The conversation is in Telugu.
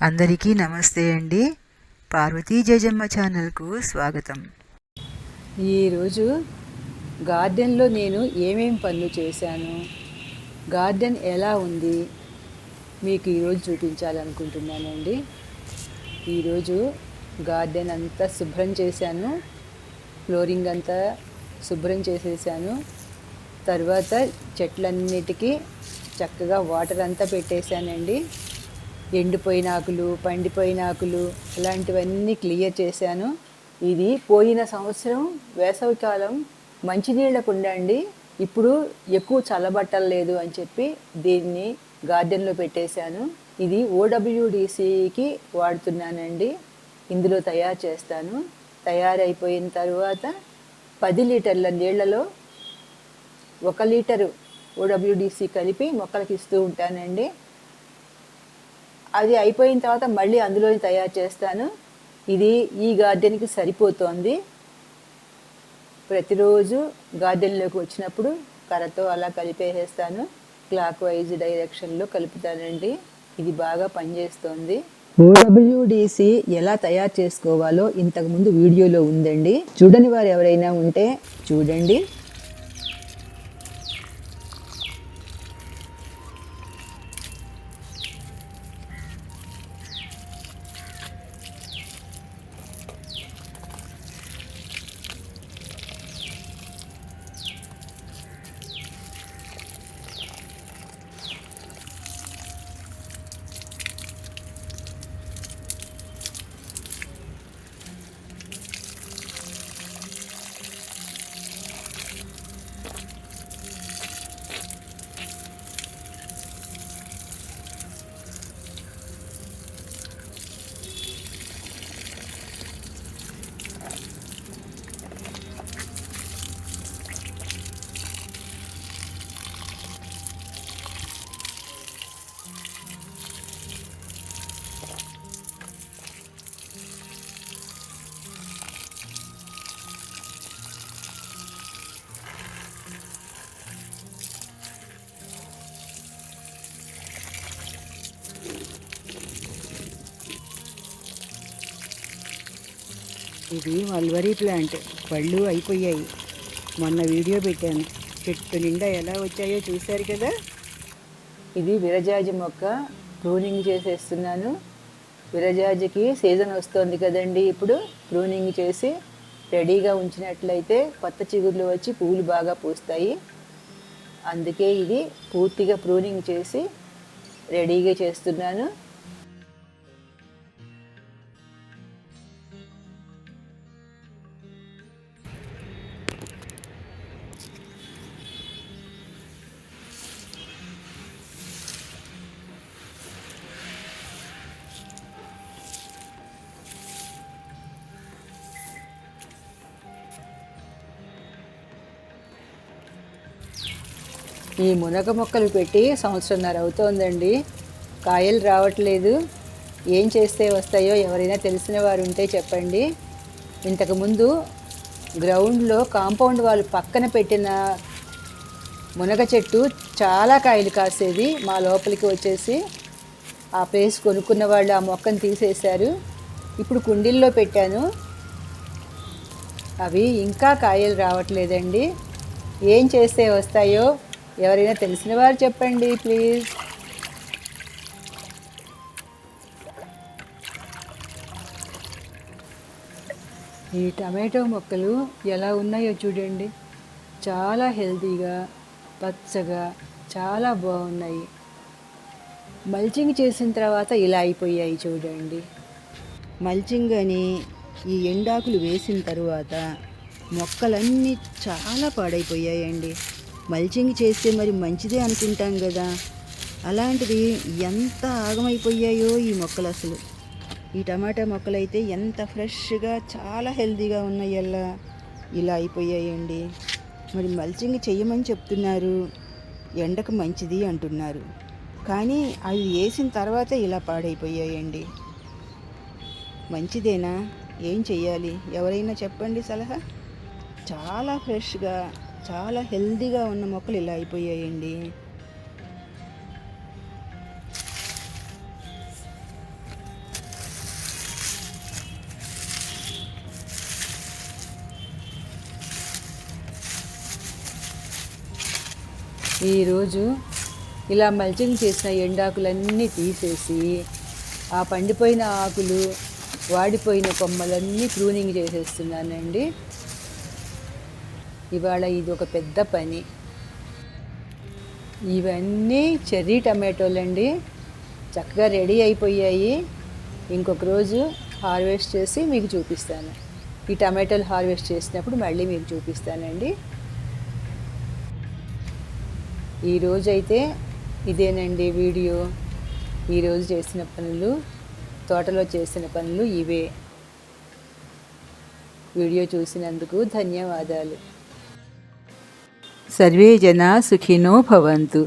అందరికీ నమస్తే అండి. పార్వతీ జయజమ్మ ఛానల్కు స్వాగతం. ఈరోజు గార్డెన్లో నేను ఏమేం పనులు చేశాను, గార్డెన్ ఎలా ఉంది మీకు ఈరోజు చూపించాలనుకుంటున్నానండి. ఈరోజు గార్డెన్ అంతా శుభ్రం చేశాను, ఫ్లోరింగ్ అంతా శుభ్రం చేసేసాను. తర్వాత చెట్లన్నిటికీ చక్కగా వాటర్ అంతా పెట్టేశానండి. ఎండిపోయిన ఆకులు, పండిపోయిన ఆకులు అలాంటివన్నీ క్లియర్ చేశాను. ఇది పోయిన సంవత్సరం వేసవికాలం మంచినీళ్ళ కుండ అండి. ఇప్పుడు ఎక్కువ చల్లబట్టలేదు అని చెప్పి దీన్ని గార్డెన్లో పెట్టేశాను. ఇది OWDCకి వాడుతున్నానండి. ఇందులో తయారు చేస్తాను. తయారైపోయిన తర్వాత 10 లీటర్ల నీళ్లలో 1 లీటరు OWDC కలిపి మొక్కలకి ఇస్తూ ఉంటానండి. అది అయిపోయిన తర్వాత మళ్ళీ అందులోని తయారు చేస్తాను. ఇది ఈ గార్డెన్కి సరిపోతోంది. ప్రతిరోజు గార్డెన్లోకి వచ్చినప్పుడు కర్రతో అలా కలిపేసేస్తాను. క్లాక్ వైజ్ డైరెక్షన్లో కలుపుతానండి. ఇది బాగా పనిచేస్తోంది. OWDC ఎలా తయారు చేసుకోవాలో ఇంతకుముందు వీడియోలో ఉందండి. చూడని వారు ఎవరైనా ఉంటే చూడండి. ఇది మల్బరీ ప్లాంట్. పళ్ళు అయిపోయాయి. మొన్న వీడియో పెట్టాను. చెట్టు నిండా ఎలా వచ్చాయో చూశారు కదా. ఇది విరజాజి మొక్క. ప్రూనింగ్ చేసేస్తున్నాను. విరజాజికి సీజన్ వస్తుంది కదండి. ఇప్పుడు ప్రూనింగ్ చేసి రెడీగా ఉంచినట్లయితే కొత్త చిగుర్లు వచ్చి పువ్వులు బాగా పూస్తాయి. అందుకే ఇది పూర్తిగా ప్రూనింగ్ చేసి రెడీగా చేస్తున్నాను. ఈ మునగ మొక్కలు పెట్టి సంవత్సరంన్నర అవుతోందండి. కాయలు రావట్లేదు. ఏం చేస్తే వస్తాయో ఎవరైనా తెలిసిన వారు ఉంటే చెప్పండి. ఇంతకుముందు గ్రౌండ్లో కాంపౌండ్ వాళ్ళు పక్కన పెట్టిన మునగ చెట్టు చాలా కాయలు కాసేది. మా లోపలికి వచ్చేసి ఆ ప్లేస్ కొనుక్కున్న వాళ్ళు ఆ మొక్కను తీసేశారు. ఇప్పుడు కుండీల్లో పెట్టాను. అవి ఇంకా కాయలు రావట్లేదండి. ఏం చేస్తే వస్తాయో ఎవరైనా తెలిసిన వారు చెప్పండి ప్లీజ్. ఈ టమాటో మొక్కలు ఎలా ఉన్నాయో చూడండి. చాలా హెల్తీగా పచ్చగా చాలా బాగున్నాయి. మల్చింగ్ చేసిన తర్వాత ఇలా అయిపోయాయి చూడండి. మల్చింగ్ అని ఈ ఎండాకులు వేసిన తర్వాత మొక్కలన్నీ చాలా పాడైపోయాయండి. మల్చింగ్ చేస్తే మరి మంచిదే అనుకుంటాం కదా. అలాంటిది ఎంత ఆగమైపోయాయో ఈ మొక్కలు. అసలు ఈ టమాటా మొక్కలు అయితే ఎంత ఫ్రెష్గా చాలా హెల్తీగా ఉన్నాయి. ఇలా అయిపోయాయండి. మరి మల్చింగ్ చెయ్యమని చెప్తున్నారు, ఎండకు మంచిది అంటున్నారు. కానీ అవి వేసిన తర్వాత ఇలా పాడైపోయాయండి. మంచిదేనా? ఏం చెయ్యాలి? ఎవరైనా చెప్పండి సలహా. చాలా ఫ్రెష్గా చాలా హెల్తీగా ఉన్న మొక్కలు ఇలా అయిపోయాయండి. ఈరోజు ఇలా మల్చింగ్ చేసిన ఎండాకులన్నీ తీసేసి ఆ పండిపోయిన ఆకులు వాడిపోయిన కొమ్మలన్నీ ప్రూనింగ్ చేసేస్తున్నానండి. ఇవాళ ఇది ఒక పెద్ద పని. ఇవన్నీ చెర్రీ టమాటోలండి, చక్కగా రెడీ అయిపోయాయి. ఇంకొక రోజు హార్వెస్ట్ చేసి మీకు చూపిస్తాను. ఈ టమాటోలు హార్వెస్ట్ చేసినప్పుడు మళ్ళీ మీకు చూపిస్తానండి. ఈరోజైతే ఇదేనండి వీడియో. ఈరోజు చేసిన పనులు, తోటలో చేసిన పనులు ఇవే. వీడియో చూసినందుకు ధన్యవాదాలు. సర్వే జనా సుఖినో భవంతు.